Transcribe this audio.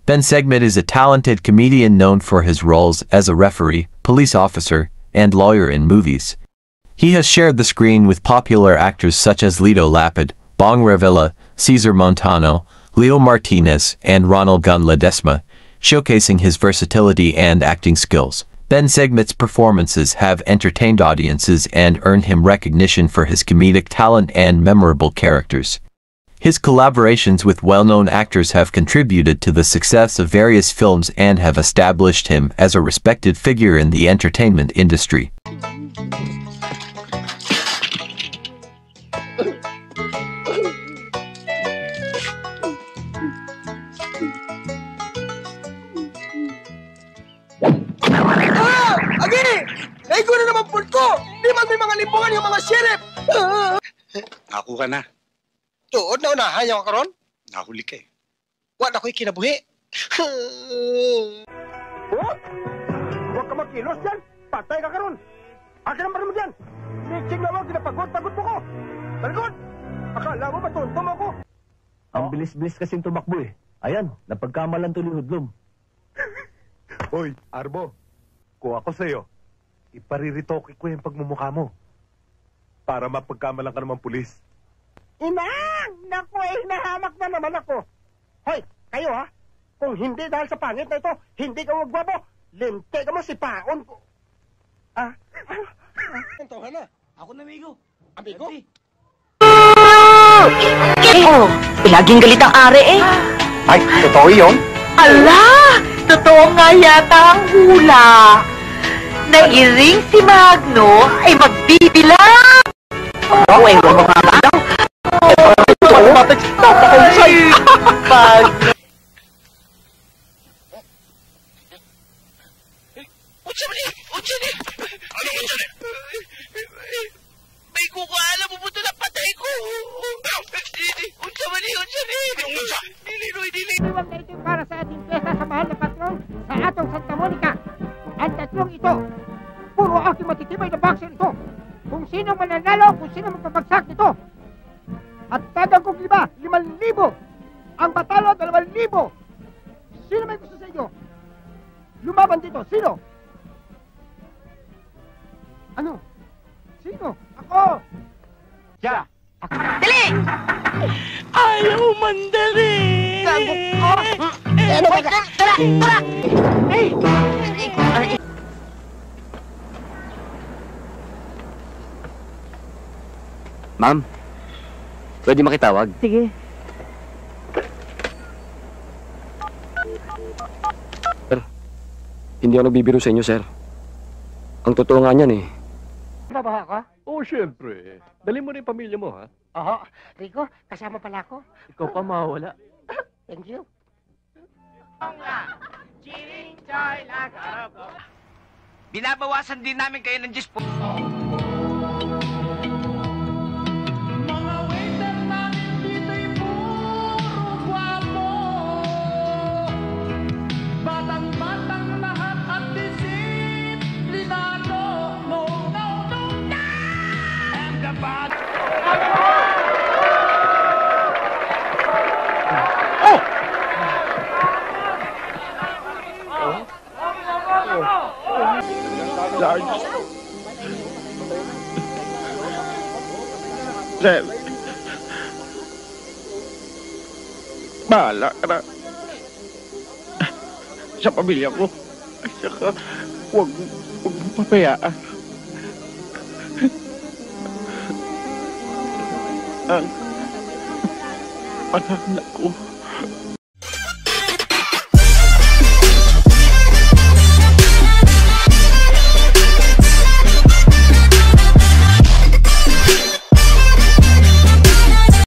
Ben Segmet is a talented comedian known for his roles as a referee, police officer, and lawyer in movies. He has shared the screen with popular actors such as Lito Lapid, Bong Revilla, Cesar Montano, Leo Martinez, and Ronald Gunn Ledesma, showcasing his versatility and acting skills. Ben Segmet's performances have entertained audiences and earned him recognition for his comedic talent and memorable characters. His collaborations with well-known actors have contributed to the success of various films and have established him as a respected figure in the entertainment industry. Agi! Naigo na naman po ko! Di man may mga lipungan yung mga sheriff! Ako ka na. Tuod na unahan yung karon? Nahuli ka eh. Wala ko'y kinabuhi. Oh? Huwag ka magkilos dyan! Patay ka karon! Akin ang parang mo dyan! Mixing na mo, ginapagod-pagod mo ko! Talgod! Akala mo ba tonto mo ko? Ang bilis-bilis kasing tumakbo eh. Ayan, napagkamalan tuloy hudlom. Hoy, Arbo, kung ako sa'yo, ipariritoke ko yung pagmumukha mo. Para mapagkamalan ka naman pulis. Inang! Naku, nahamak na naman ako. Hoy, kayo ha? Kung hindi dahil sa pangit na ito, hindi ka magwabo. Linte ka mo si Paon ko. Ah? Tawhan na. Ako na, amigo. Amigo? Oh, laging galit ang are eh. Ay, totoo yun? Ala! Totoo nga yata ang hula. Nairing si Magno ay magbibilang. Oh, ewan mo nga ba? Magno. Utsani! Ano utsani? May kukuhala, pupunta na patay ko! Utsani! Huwag na ito para sa ating piyesta sa mahal na patron sa atong Santa Monica. Ang tatlong ito, puro aking matitibay na boxer ito. Kung sino mananalo, kung sino magpapagsak nito. At tagang kong 5,000. Ang batalo, 2,000. Sino may gusto sa inyo? Lumaban dito, sino? Ano? Sino? Ako! Siya! Dali! Ayaw mandarin! Gago ko! Ano ba ka? Tara! Tara! Ay! Ma'am, pwede makitawag? Sige. Sir, hindi ako nagbibiro sa inyo, sir. Ang totoo nga niyan eh. Babaha ka? Oo, syempre. Dali mo rin yung pamilya mo, ha? Oo. Rico, kasama pala ako. Ikaw pa mawala. Thank you. Binabawasan din namin kayo ng 10 po. Sarge. Sir. Bahala ka na. Sa pamilya ko. At saka, huwag mong papayaan. Ang anak ko.